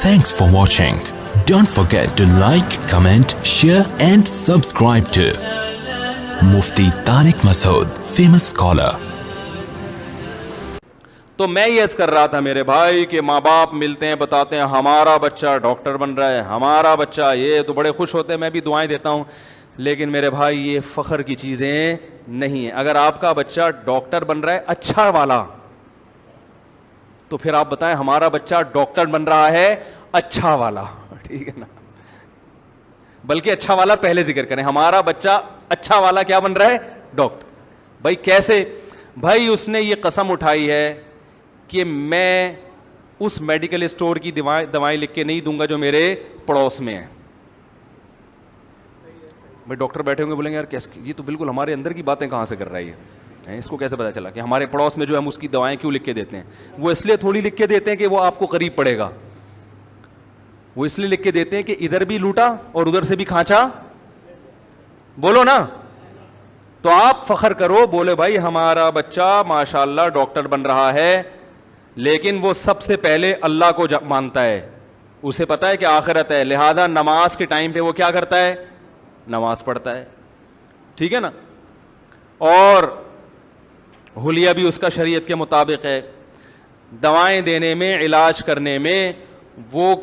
Thanks for watching. Don't forget to like, comment, share and subscribe to Mufti Tariq Masood, famous scholar. تو میں یہ عرض کر رہا تھا میرے بھائی کہ ماں باپ ملتے ہیں بتاتے ہیں ہمارا بچہ ڈاکٹر بن رہا ہے, ہمارا بچہ یہ, تو بڑے خوش ہوتے ہیں, میں بھی دعائیں دیتا ہوں. لیکن میرے بھائی یہ فخر کی چیزیں نہیں ہیں. اگر آپ کا بچہ ڈاکٹر بن رہا ہے اچھا والا, تو پھر آپ بتائیں ہمارا بچہ ڈاکٹر بن رہا ہے اچھا والا, ٹھیک ہے نا. بلکہ اچھا والا پہلے ذکر کریں, ہمارا بچہ اچھا والا کیا بن رہا ہے, ڈاکٹر. بھائی کیسے؟ بھائی اس نے یہ قسم اٹھائی ہے کہ میں اس میڈیکل اسٹور کی دوائیں لکھ کے نہیں دوں گا جو میرے پڑوس میں ہیں. بھائی ڈاکٹر بیٹھے ہوں گے بولیں گے یار یہ تو بالکل ہمارے اندر کی باتیں کہاں سے کر رہی ہے, اس کو کیسے پتا چلا کہ ہمارے پڑوس میں جو ہم اس کی دوائیں کیوں لکھ کے دیتے ہیں. وہ اس لیے تھوڑی لکھ کے دیتے ہیں کہ وہ آپ کو قریب پڑے گا, وہ اس لیے لکھ کے دیتے ہیں کہ ادھر بھی لوٹا اور ادھر سے بھی کھانچا, بولو نا. تو آپ فخر کرو, بولے بھائی ہمارا بچہ ماشاءاللہ ڈاکٹر بن رہا ہے, لیکن وہ سب سے پہلے اللہ کو مانتا ہے, اسے پتا ہے کہ آخرت ہے, لہذا نماز کے ٹائم پہ وہ کیا کرتا ہے, نماز پڑھتا ہے, ٹھیک ہے نا. اور حلیہ بھی اس کا شریعت کے مطابق ہے. دوائیں دینے میں, علاج کرنے میں وہ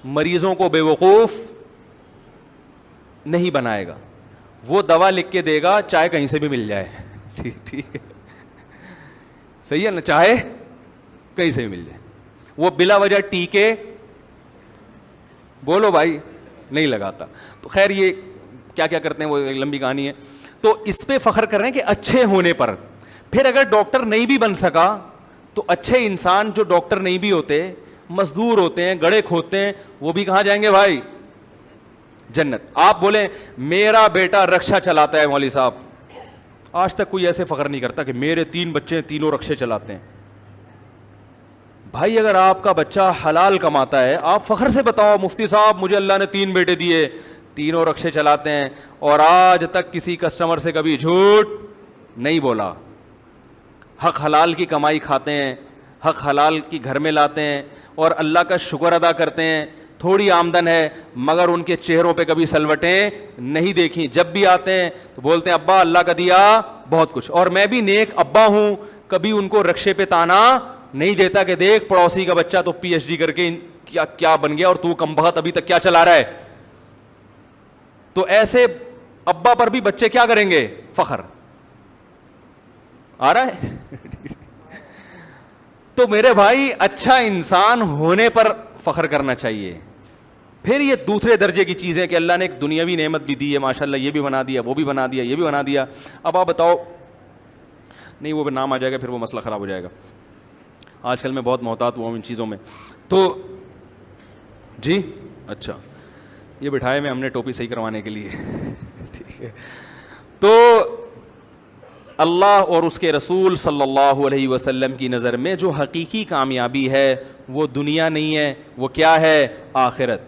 مریضوں کو بے وقوف نہیں بنائے گا. وہ دوا لکھ کے دے گا چاہے کہیں سے بھی مل جائے, ٹھیک ہے, صحیح ہے نا, چاہے کہیں سے بھی مل جائے. وہ بلا وجہ ٹیکے بولو بھائی نہیں لگاتا. تو خیر یہ کیا کیا کرتے ہیں وہ ایک لمبی کہانی ہے. تو اس پہ فخر کر رہے ہیں کہ اچھے ہونے پر. پھر اگر ڈاکٹر نہیں بھی بن سکا تو اچھے انسان جو ڈاکٹر نہیں بھی ہوتے, مزدور ہوتے ہیں, گڑھے کھودتے ہیں, وہ بھی کہاں جائیں گے بھائی, جنت. آپ بولیں میرا بیٹا رکشا چلاتا ہے مولوی صاحب, آج تک کوئی ایسے فخر نہیں کرتا کہ میرے 3 بچے تینوں رکشے چلاتے ہیں. بھائی اگر آپ کا بچہ حلال کماتا ہے, آپ فخر سے بتاؤ مفتی صاحب مجھے اللہ نے 3 بیٹے دیے, تینوں رکشے چلاتے ہیں, اور آج تک کسی کسٹمر سے کبھی جھوٹ نہیں بولا, حق حلال کی کمائی کھاتے ہیں, حق حلال کی گھر میں لاتے ہیں, اور اللہ کا شکر ادا کرتے ہیں. تھوڑی آمدن ہے مگر ان کے چہروں پہ کبھی سلوٹیں نہیں دیکھی. جب بھی آتے ہیں تو بولتے ہیں ابا اللہ کا دیا بہت کچھ. اور میں بھی نیک ابا ہوں, کبھی ان کو رکشے پہ تانا نہیں دیتا کہ دیکھ پڑوسی کا بچہ تو پی ایچ ڈی کر کے کیا بن گیا اور تو کم بخت ابھی تک کیا چلا رہا ہے. تو ایسے ابا پر بھی بچے کیا کریں گے, فخر. آ رہا ہے؟ تو میرے بھائی اچھا انسان ہونے پر فخر کرنا چاہیے. پھر یہ دوسرے درجے کی چیزیں کہ اللہ نے ایک دنیاوی نعمت بھی دی ہے, ماشاءاللہ یہ بھی بنا دیا, وہ بھی بنا دیا, یہ بھی بنا دیا. اب آپ بتاؤ, نہیں وہ نام آ جائے گا پھر وہ مسئلہ خراب ہو جائے گا. آج کل میں بہت محتاط ہوا ہوں ان چیزوں میں. تو جی اچھا یہ بٹھائے میں ہم نے ٹوپی صحیح کروانے کے لیے, ٹھیک ہے. تو اللہ اور اس کے رسول صلی اللہ علیہ وسلم کی نظر میں جو حقیقی کامیابی ہے وہ دنیا نہیں ہے, وہ کیا ہے, آخرت.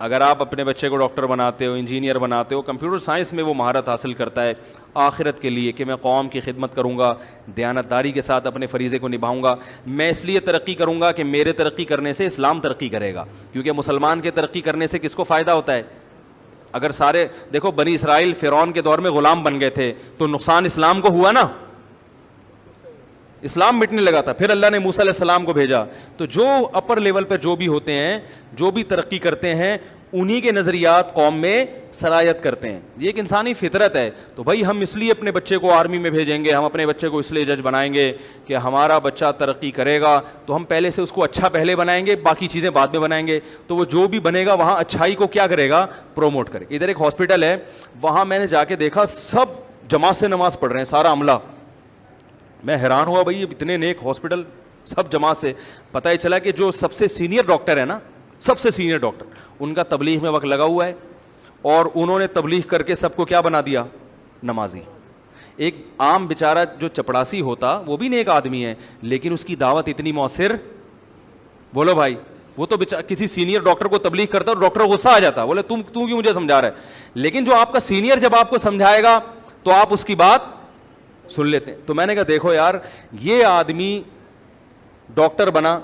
اگر آپ اپنے بچے کو ڈاکٹر بناتے ہو, انجینئر بناتے ہو, کمپیوٹر سائنس میں وہ مہارت حاصل کرتا ہے آخرت کے لیے کہ میں قوم کی خدمت کروں گا, دیانتداری کے ساتھ اپنے فریضے کو نبھاؤں گا, میں اس لیے ترقی کروں گا کہ میرے ترقی کرنے سے اسلام ترقی کرے گا. کیونکہ مسلمان کے ترقی کرنے سے کس کو فائدہ ہوتا ہے؟ اگر سارے دیکھو بنی اسرائیل فرعون کے دور میں غلام بن گئے تھے تو نقصان اسلام کو ہوا نا, اسلام مٹنے لگا تھا. پھر اللہ نے موسیٰ علیہ السلام کو بھیجا. تو جو اپر لیول پہ جو بھی ہوتے ہیں, جو بھی ترقی کرتے ہیں, انہی کے نظریات قوم میں سرایت کرتے ہیں. یہ ایک انسانی فطرت ہے. تو بھائی ہم اس لیے اپنے بچے کو آرمی میں بھیجیں گے, ہم اپنے بچے کو اس لیے جج بنائیں گے کہ ہمارا بچہ ترقی کرے گا, تو ہم پہلے سے اس کو اچھا پہلے بنائیں گے, باقی چیزیں بعد میں بنائیں گے. تو وہ جو بھی بنے گا وہاں اچھائی کو کیا کرے گا, پروموٹ کرے گا. ادھر ایک ہاسپٹل ہے, وہاں میں نے جا کے دیکھا سب جماعت سے نماز پڑھ رہے ہیں, سارا عملہ. میں حیران ہوا بھائی اتنے نیک ہاسپٹل سب جماعت سے. پتہ ہی چلا کہ جو سب سے سینئر ڈاکٹر ہے نا, سب سے سینئر ڈاکٹر, ان کا تبلیغ میں وقت لگا ہوا ہے, اور انہوں نے تبلیغ کر کے سب کو کیا بنا دیا, نمازی. ایک عام بیچارہ جو چپڑاسی ہوتا وہ بھی نیک آدمی ہے, لیکن اس کی دعوت اتنی مؤثر, بولو بھائی, وہ تو کسی سینئر ڈاکٹر کو تبلیغ کرتا اور ڈاکٹر غصہ آ جاتا, بولے تم کیوں مجھے سمجھا رہا ہے. لیکن جو آپ کا سینئر جب آپ کو سمجھائے گا تو آپ اس کی بات سن لیتے ہیں. تو میں نے کہا دیکھو یار, یہ آدمی ڈاکٹر بنا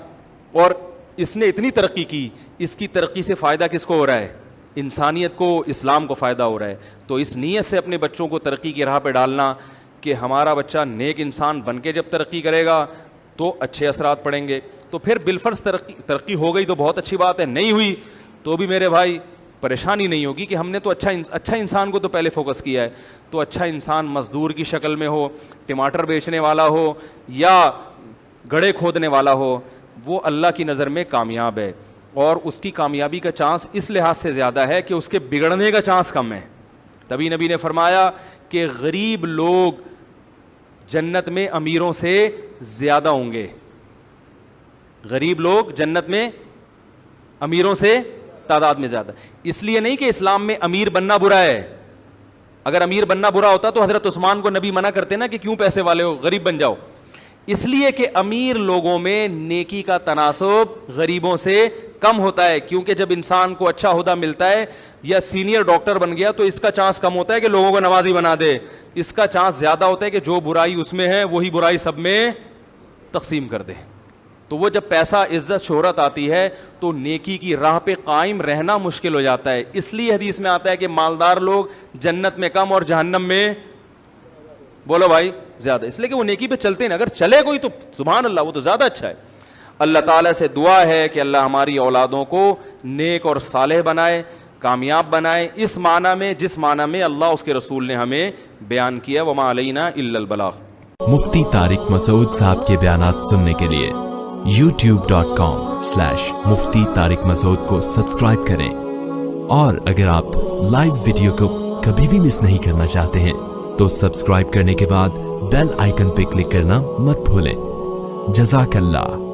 اور اس نے اتنی ترقی کی, اس کی ترقی سے فائدہ کس کو ہو رہا ہے؟ انسانیت کو, اسلام کو فائدہ ہو رہا ہے. تو اس نیت سے اپنے بچوں کو ترقی کی راہ پہ ڈالنا کہ ہمارا بچہ نیک انسان بن کے جب ترقی کرے گا تو اچھے اثرات پڑیں گے. تو پھر بالفرض ترقی ہو گئی تو بہت اچھی بات ہے, نہیں ہوئی تو بھی میرے بھائی پریشانی نہیں ہوگی کہ ہم نے تو اچھا انسان کو تو پہلے فوکس کیا ہے. تو اچھا انسان مزدور کی شکل میں ہو, ٹماٹر بیچنے والا ہو یا گڑھے کھودنے والا ہو, وہ اللہ کی نظر میں کامیاب ہے, اور اس کی کامیابی کا چانس اس لحاظ سے زیادہ ہے کہ اس کے بگڑنے کا چانس کم ہے. تبھی نبی نے فرمایا کہ غریب لوگ جنت میں امیروں سے زیادہ ہوں گے. غریب لوگ جنت میں امیروں سے تعداد میں زیادہ. اس لیے نہیں کہ اسلام میں امیر بننا برا ہے. اگر امیر بننا برا ہوتا تو حضرت عثمان کو نبی منع کرتے نا کہ کیوں پیسے والے ہو, غریب بن جاؤ. اس لیے کہ امیر لوگوں میں نیکی کا تناسب غریبوں سے کم ہوتا ہے, کیونکہ جب انسان کو اچھا عہدہ ملتا ہے یا سینئر ڈاکٹر بن گیا تو اس کا چانس کم ہوتا ہے کہ لوگوں کو نمازی بنا دے. اس کا چانس زیادہ ہوتا ہے کہ جو برائی اس میں ہے وہی برائی سب میں تقسیم کر دے. تو وہ جب پیسہ, عزت, شہرت آتی ہے تو نیکی کی راہ پہ قائم رہنا مشکل ہو جاتا ہے. اس لیے حدیث میں آتا ہے کہ مالدار لوگ جنت میں کم اور جہنم میں, بولو بھائی, زیادہ. اس لیے کہ وہ نیکی پہ چلتے ہیں. اگر چلے کوئی تو سبحان اللہ, وہ تو زیادہ اچھا ہے. اللہ تعالیٰ سے دعا ہے کہ اللہ ہماری اولادوں کو نیک اور صالح بنائے, کامیاب بنائے, اس معنی میں جس معنی میں اللہ اس کے رسول نے ہمیں بیان کیا. وما علینا الا البلاغ. مفتی طارق مسعود صاحب کے بیانات سننے کے لیے youtube.com/مفتی طارق مسعود کو سبسکرائب کریں, اور اگر آپ لائیو ویڈیو کو کبھی بھی مس نہیں کرنا چاہتے ہیں تو سبسکرائب کرنے کے بعد بیل آئیکن پہ کلک کرنا مت بھولیں. جزاک اللہ.